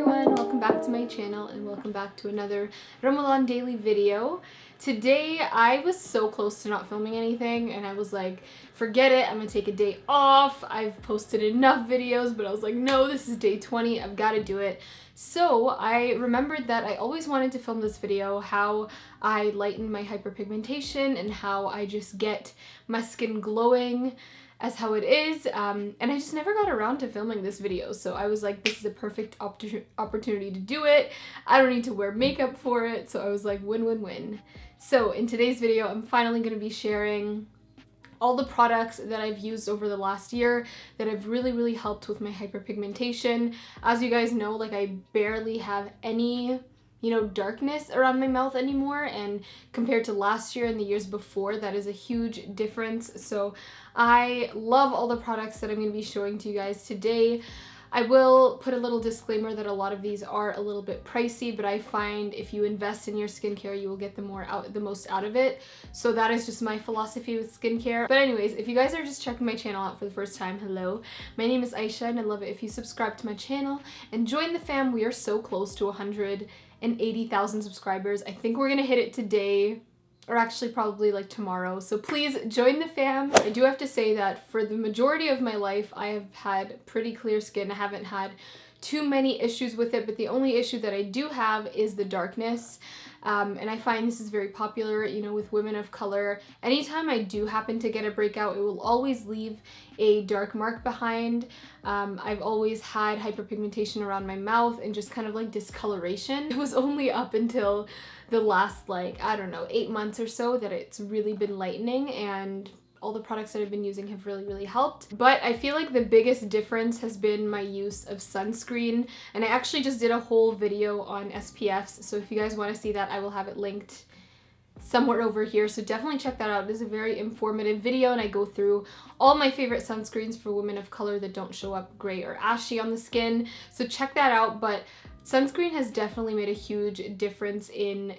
everyone, welcome back to my channel and welcome back to another Ramadan daily video. Today I was so close to not filming anything and I was like, forget it, I'm gonna take a day off. I've posted enough videos, but I was like, no, this is day 20, I've got to do it. So I remembered that I always wanted to film this video, how I lighten my hyperpigmentation and how I just get my skin glowing as how it is, and I just never got around to filming this video, so I was like, this is a perfect opportunity to do it. I don't need to wear makeup for it, so I was like, win-win-win. So in today's video, I'm finally going to be sharing all the products that I've used over the last year that have really helped with my hyperpigmentation. As you guys know, like, I barely have any darkness around my mouth anymore, and compared to last year and the years before, that is a huge difference. So I love all the products that I'm going to be showing to you guys today. I will put a little disclaimer that a lot of these are a little bit pricey, but I find if you invest in your skincare, you will get the most out of it. So that is just my philosophy with skincare. But anyways, if you guys are just checking my channel out for the first time, hello. My name is Aysha and I'd love it if you subscribe to my channel and join the fam. We are so close to 180,000 subscribers. I think we're gonna hit it today, or actually probably like tomorrow. So please join the fam. I do have to say that for the majority of my life, I have had pretty clear skin. I haven't had too many issues with it, but the only issue that I do have is the darkness. And I find this is very popular, with women of color. Anytime I do happen to get a breakout, it will always leave a dark mark behind. I've always had hyperpigmentation around my mouth and just kind of like discoloration. It was only up until the last, I don't know, 8 months or so that it's really been lightening, and all the products that I've been using have really helped. But I feel like the biggest difference has been my use of sunscreen, and I actually just did a whole video on SPFs, so if you guys want to see that, I will have it linked somewhere over here, so definitely check that out. It is a very informative video and I go through all my favorite sunscreens for women of color that don't show up gray or ashy on the skin, so check that out. But sunscreen has definitely made a huge difference in,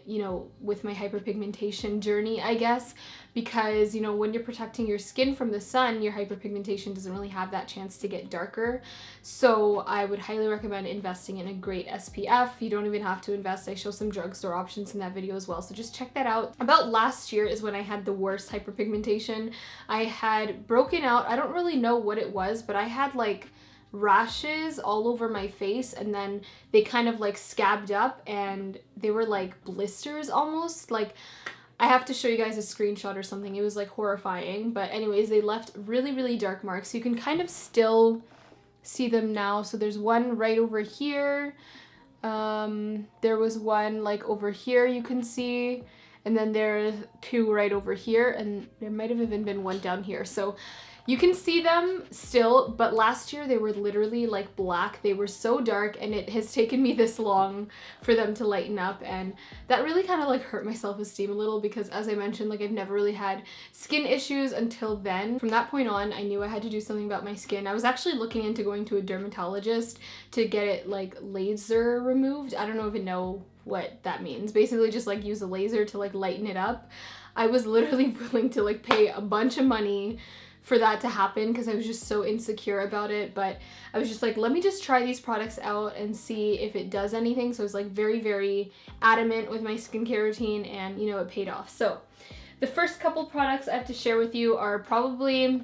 with my hyperpigmentation journey, I guess, because, when you're protecting your skin from the sun, your hyperpigmentation doesn't really have that chance to get darker. So I would highly recommend investing in a great SPF. You don't even have to invest. I show some drugstore options in that video as well, so just check that out. About last year is when I had the worst hyperpigmentation. I had broken out. I don't really know what it was, but I had rashes all over my face, and then they kind of scabbed up and they were like blisters almost. I have to show you guys a screenshot or something. It was horrifying, but anyways, they left really dark marks. You can kind of still see them now. So there's one right over here. There was one over here you can see, and then there's two right over here, and there might have even been one down here. So you can see them still, but last year they were literally black. They were so dark, and it has taken me this long for them to lighten up, and that really kind of hurt my self-esteem a little, because as I mentioned, I've never really had skin issues until then. From that point on, I knew I had to do something about my skin. I was actually looking into going to a dermatologist to get it laser removed. I don't even know what that means. Basically just use a laser to lighten it up. I was literally willing to pay a bunch of money for that to happen because I was just so insecure about it, but I was just let me just try these products out and see if it does anything. So I was very adamant with my skincare routine, and it paid off. So the first couple products I have to share with you are probably,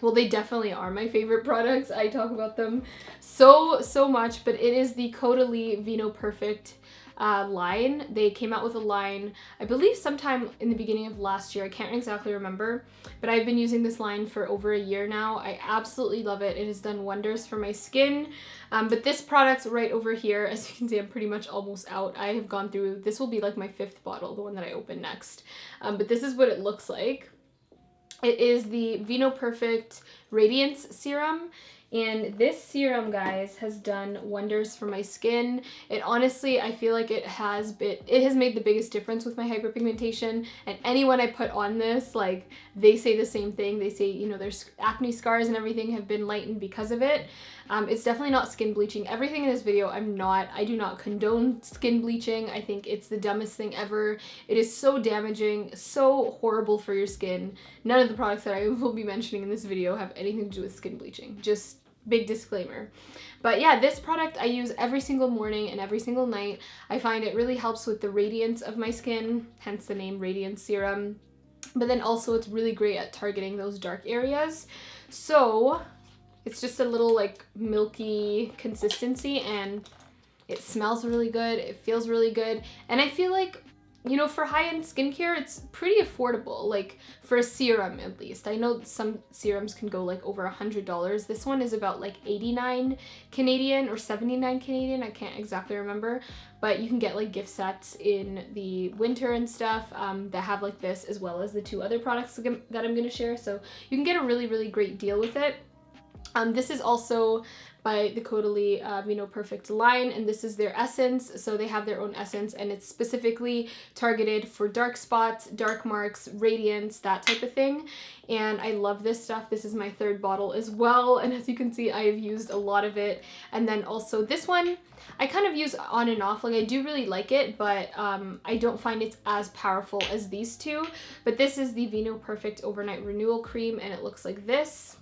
well, they definitely are my favorite products. I talk about them so much, but it is the Caudalie Vino Perfect line. They came out with a line, I believe sometime in the beginning of last year. I can't exactly remember, but I've been using this line for over a year now. I absolutely love it. It has done wonders for my skin. But this product right over here, as you can see, I'm pretty much almost out. I have gone through, this will be my 5th bottle, the one that I open next. But this is what it looks like. It is the Vino Perfect Radiance Serum. And this serum, guys, has done wonders for my skin. It honestly, I feel like it has made the biggest difference with my hyperpigmentation. And anyone I put on this, they say the same thing. They say, their acne scars and everything have been lightened because of it. It's definitely not skin bleaching. Everything in this video, I do not condone skin bleaching. I think it's the dumbest thing ever. It is so damaging, so horrible for your skin. None of the products that I will be mentioning in this video have anything to do with skin bleaching. Just big disclaimer. But yeah, this product I use every single morning and every single night. I find it really helps with the radiance of my skin, hence the name Radiance Serum. But then also it's really great at targeting those dark areas. So it's just a little like milky consistency, and it smells really good. It feels really good. And I feel like, you know, for high-end skincare, it's pretty affordable, like for a serum at least. I know some serums can go like over $100. This one is about like 89 Canadian or 79 Canadian. I can't exactly remember, but you can get like gift sets in the winter and stuff that have like this, as well as the 2 other products that I'm going to share. So you can get a really, really great deal with it. This is also by the Caudalie Vino Perfect line, and this is their essence. So they have their own essence, and it's specifically targeted for dark spots, dark marks, radiance, that type of thing. And I love this stuff. This is my 3rd bottle as well, and as you can see, I have used a lot of it. And then also this one, I kind of use on and off. Like, I do really like it, but I don't find it's as powerful as these 2. But this is the Vino Perfect Overnight Renewal Cream, and it looks like this.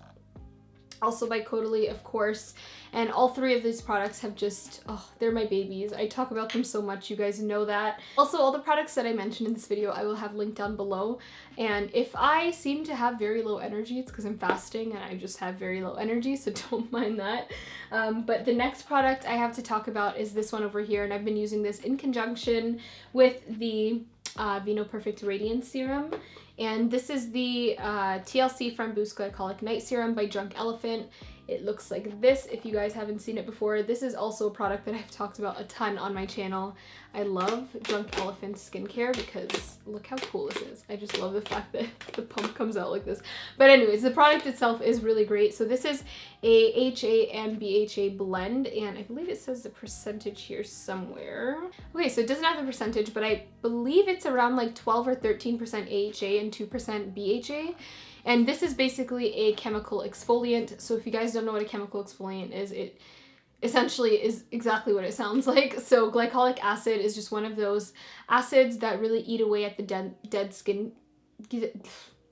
Also by Caudalie, of course. And all 3 of these products have just, oh, they're my babies. I talk about them so much, you guys know that. Also, all the products that I mentioned in this video, I will have linked down below. And if I seem to have very low energy, it's because I'm fasting and I just have very low energy, so don't mind that. But the next product I have to talk about is this one over here, and I've been using this in conjunction with the Vino Perfect Radiance Serum. And this is the TLC from Boost Glycolic Night Serum by Drunk Elephant. It looks like this if you guys haven't seen it before. This is also a product that I've talked about a ton on my channel. I love Drunk Elephant's skincare because look how cool this is. I just love the fact that the pump comes out like this. But anyways, the product itself is really great. So this is a HA and BHA blend, and I believe it says the percentage here somewhere. Okay, so it doesn't have the percentage, but I believe it's around like 12 or 13% AHA and 2% BHA. And this is basically a chemical exfoliant. So if you guys don't know what a chemical exfoliant is, it essentially is exactly what it sounds like. So glycolic acid is just one of those acids that really eat away at the dead skin.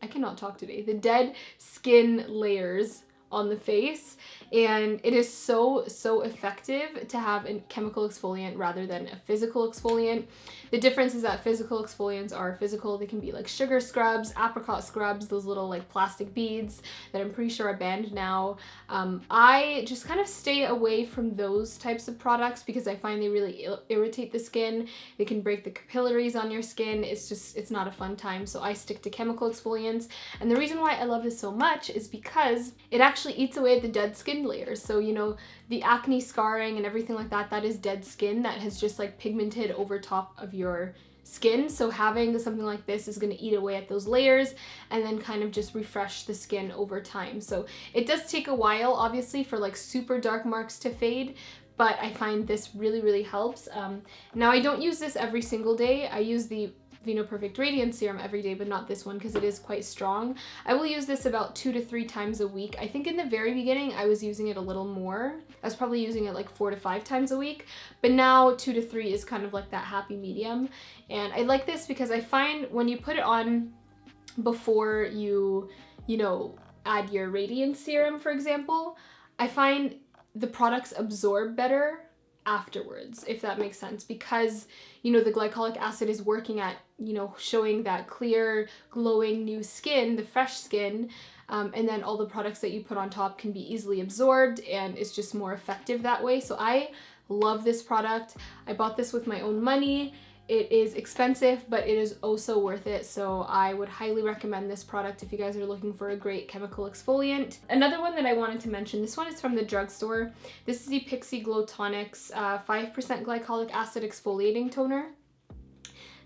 I cannot talk today. The dead skin layers on the face, and it is so effective to have a chemical exfoliant rather than a physical exfoliant. The difference is that physical exfoliants are physical. They can be like sugar scrubs, apricot scrubs, those little like plastic beads that I'm pretty sure are banned now. I just kind of stay away from those types of products because I find they really irritate the skin. They can break the capillaries on your skin. It's not a fun time. So I stick to chemical exfoliants. And the reason why I love this so much is because it actually eats away at the dead skin layers. So, you know, the acne scarring and everything like that, that is dead skin that has just like pigmented over top of your skin. So having something like this is going to eat away at those layers and then kind of just refresh the skin over time. So it does take a while, obviously, for like super dark marks to fade, but I find this really helps. Now I don't use this every single day. I use the Vino Perfect Radiance Serum every day, but not this one because it is quite strong. I will use this about 2 to 3 times a week. I think in the very beginning I was using it a little more. I was probably using it like 4 to 5 times a week, but now 2 to 3 is kind of like that happy medium. And I like this because I find when you put it on before you know, add your Radiance Serum, for example, I find the products absorb better afterwards, if that makes sense, because, you know, the glycolic acid is working at, you know, showing that clear, glowing new skin, the fresh skin, and then all the products that you put on top can be easily absorbed, and it's just more effective that way. So I love this product. I bought this with my own money. It is expensive, but it is oh so worth it. So I would highly recommend this product if you guys are looking for a great chemical exfoliant. Another one that I wanted to mention, this one is from the drugstore. This is the Pixie Glow Tonics 5% glycolic acid exfoliating toner.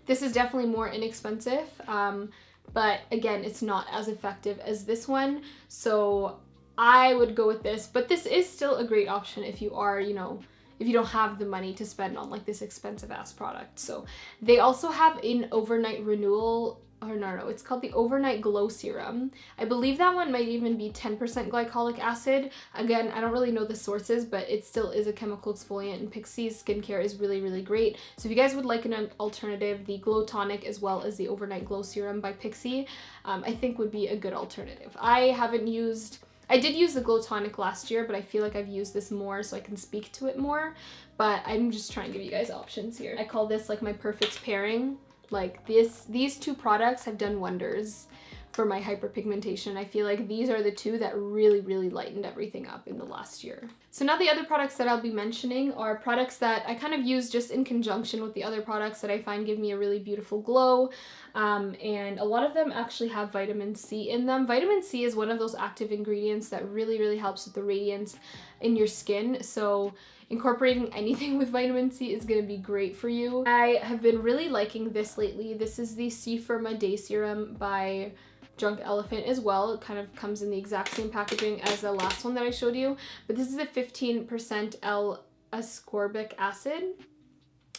This is definitely more inexpensive, but again, it's not as effective as this one. So I would go with this, but this is still a great option if you are, you know, if you don't have the money to spend on like this expensive ass product. So they also have an overnight renewal, or no, it's called the Overnight Glow Serum. I believe that one might even be 10% glycolic acid. Again, I don't really know the sources, but it still is a chemical exfoliant, and Pixie's skincare is really great. So if you guys would like an alternative, the Glow Tonic as well as the Overnight Glow Serum by Pixie, I think would be a good alternative. I haven't used I did use the Glow Tonic last year, but I feel like I've used this more so I can speak to it more. But I'm just trying to give you guys options here. I call this like my perfect pairing. Like these two products have done wonders for my hyperpigmentation. I feel like these are the two that really, really lightened everything up in the last year. So now the other products that I'll be mentioning are products that I kind of use just in conjunction with the other products that I find give me a really beautiful glow. And a lot of them actually have vitamin C in them. Vitamin C is one of those active ingredients that really, really helps with the radiance in your skin. So incorporating anything with vitamin C is going to be great for you. I have been really liking this lately. This is the Forma Day Serum by Drunk Elephant as well. It kind of comes in the exact same packaging as the last one that I showed you, but this is a 15% L-ascorbic acid.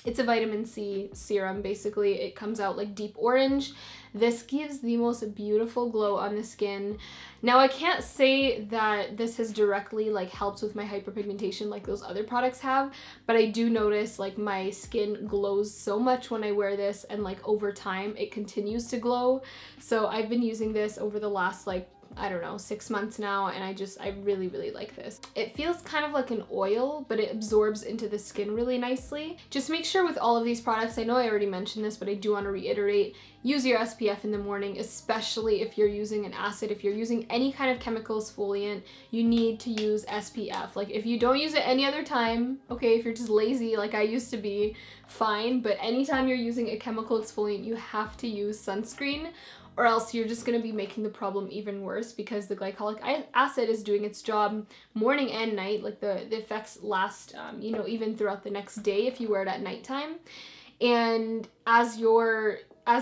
It's a vitamin C serum, basically. It comes out like deep orange. This gives the most beautiful glow on the skin. Now, I can't say that this has directly like helped with my hyperpigmentation like those other products have, but I do notice like my skin glows so much when I wear this, and like over time it continues to glow. So I've been using this over the last like, I don't know, 6 months now, and I really, really like this. It feels kind of like an oil, but it absorbs into the skin really nicely. Just make sure with all of these products, I know I already mentioned this, but I do want to reiterate, use your SPF in the morning, especially if you're using an acid. If you're using any kind of chemical exfoliant, you need to use SPF. Like if you don't use it any other time, okay, if you're just lazy like I used to be, fine, but anytime you're using a chemical exfoliant, you have to use sunscreen, or else you're just going to be making the problem even worse, because the glycolic acid is doing its job morning and night. Like the effects last, you know, even throughout the next day if you wear it at nighttime. And as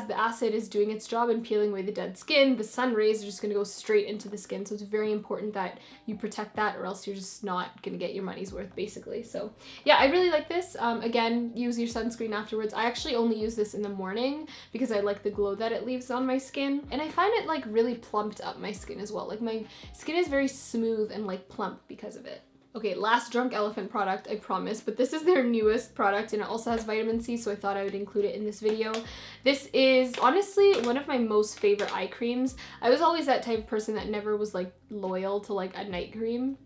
the acid is doing its job and peeling away the dead skin, the sun rays are just going to go straight into the skin. So it's very important that you protect that, or else you're just not going to get your money's worth, basically. So yeah, I really like this. Again, use your sunscreen afterwards. I actually only use this in the morning because I like the glow that it leaves on my skin. And I find it like really plumped up my skin as well. Like my skin is very smooth and like plump because of it. Okay, last Drunk Elephant product, I promise, but this is their newest product and it also has vitamin C, so I thought I would include it in this video. This is honestly one of my most favorite eye creams. I was always that type of person that never was like loyal to like a night cream,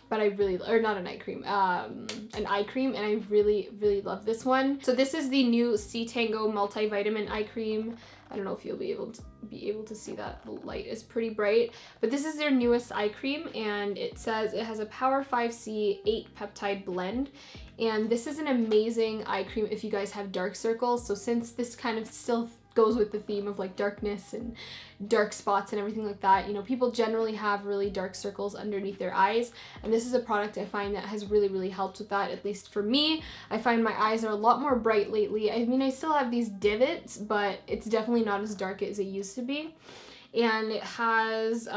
but I really, or not a night cream, an eye cream, and I really, really love this one. So this is the new C Tango Multivitamin Eye Cream. I don't know if you'll be able to see that. The light is pretty bright, but this is their newest eye cream, and it says it has a Power 5C 8 peptide blend, and this is an amazing eye cream if you guys have dark circles. So since this kind of still goes with the theme of like darkness and dark spots and everything like that, you know, people generally have really dark circles underneath their eyes, and this is a product I find that has really, really helped with that. At least for me, I find my eyes are a lot more bright lately. I mean, I still have these divots, but it's definitely not as dark as it used to be. And it has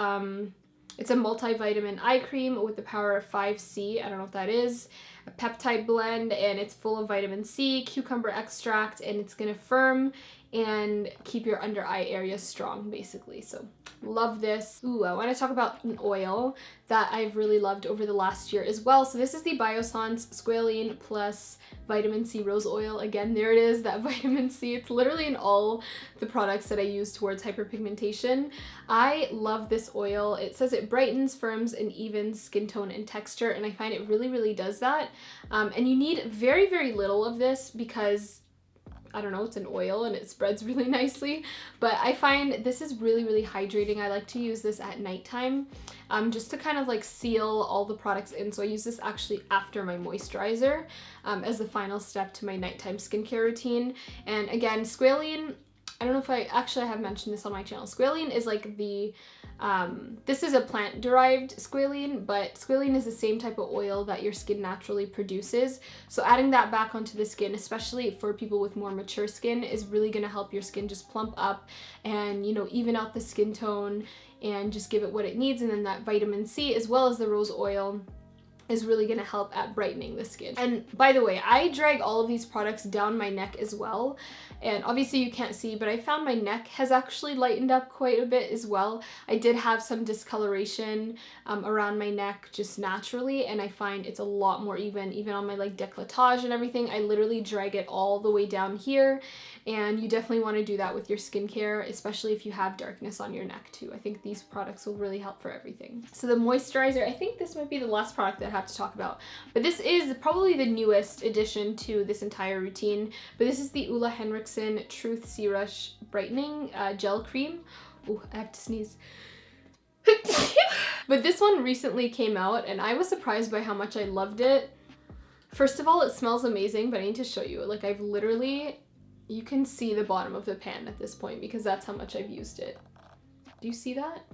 it's a multivitamin eye cream with the power of 5C. I don't know what that is. A peptide blend, and it's full of vitamin C, cucumber extract, and it's gonna firm and keep your under eye area strong, basically. So love this. Ooh, I want to talk about an oil that I've really loved over the last year as well. So this is the Bioscience Squalene plus vitamin C rose oil. Again, there it is, that vitamin C. It's literally in all the products that I use towards hyperpigmentation. I love this oil. It says it brightens, firms, and evens skin tone and texture, and I find it really, really does that. And you need very, very little of this because, I don't know, it's an oil and it spreads really nicely, but I find this is really, really hydrating. I like to use this at nighttime just to kind of like seal all the products in. So I use this actually after my moisturizer as the final step to my nighttime skincare routine. And again, squalene, I don't know if I have mentioned this on my channel. Squalene is like the, this is a plant-derived squalene, but squalene is the same type of oil that your skin naturally produces. So adding that back onto the skin, especially for people with more mature skin, is really gonna help your skin just plump up and, you know, even out the skin tone and just give it what it needs. And then that vitamin C as well as the rose oil is really going to help at brightening the skin. And by the way, I drag all of these products down my neck as well. And obviously you can't see, but I found my neck has actually lightened up quite a bit as well. I did have some discoloration around my neck just naturally, and I find it's a lot more even on my like décolletage and everything. I literally drag it all the way down here, and you definitely want to do that with your skincare, especially if you have darkness on your neck too. I think these products will really help for everything. So the moisturizer, I think this might be the last product that I have to talk about, but this is probably the newest addition to this entire routine. But this is the Ulla Henriksen Truth C-Rush Brightening Gel Cream. Oh, I have to sneeze. But this one recently came out, and I was surprised by how much I loved it. First of all, it smells amazing, but I need to show you. Like, I've literally, you can see the bottom of the pan at this point because that's how much I've used it. Do you see that?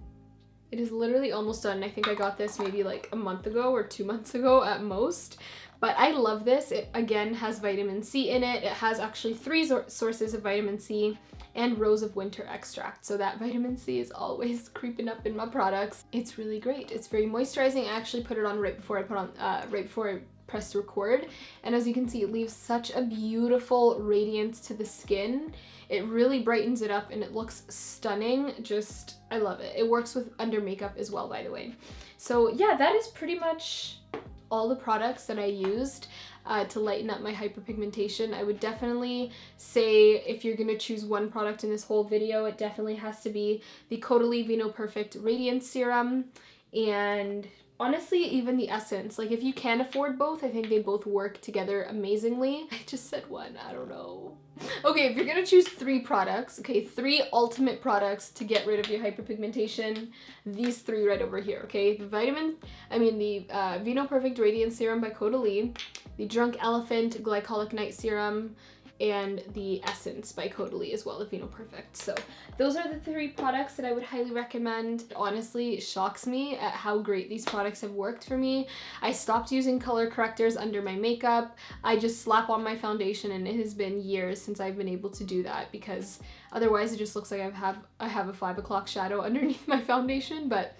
It is literally almost done. I think I got this maybe like a month ago or 2 months ago at most. But I love this. It again has vitamin C in it. It has actually 3 sources of vitamin C and rose of winter extract. So that vitamin C is always creeping up in my products. It's really great. It's very moisturizing. I actually put it on right before I pressed record. And as you can see, it leaves such a beautiful radiance to the skin. It really brightens it up and it looks stunning. Just, I love it. It works with under makeup as well, by the way. So yeah, that is pretty much all the products that I used to lighten up my hyperpigmentation. I would definitely say if you're gonna choose one product in this whole video, it definitely has to be the Caudalie Vino Perfect Radiance Serum, and honestly, even the Essence. Like, if you can afford both, I think they both work together amazingly. I just said one, I don't know. Okay, if you're gonna choose 3 products, okay, 3 ultimate products to get rid of your hyperpigmentation, these 3 right over here, okay? The Vino Perfect Radiance Serum by Caudalie, the Drunk Elephant Glycolic Night Serum, and the Essence by Caudalie as well, the Vino Perfect. So those are the 3 products that I would highly recommend. It honestly shocks me at how great these products have worked for me. I stopped using color correctors under my makeup. I just slap on my foundation, and it has been years since I've been able to do that, because otherwise it just looks like I have a 5 o'clock shadow underneath my foundation. But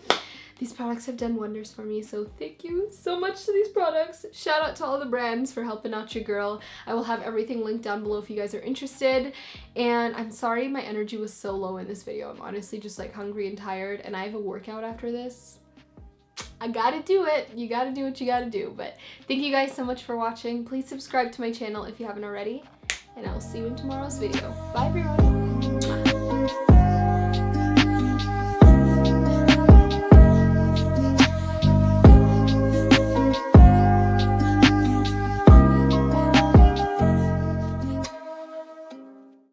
these products have done wonders for me, so thank you so much to these products. Shout out to all the brands for helping out your girl. I will have everything linked down below if you guys are interested. And I'm sorry my energy was so low in this video. I'm honestly just like hungry and tired, and I have a workout after this. I gotta do it. You gotta do what you gotta do. But thank you guys so much for watching. Please subscribe to my channel if you haven't already, and I will see you in tomorrow's video. Bye everyone.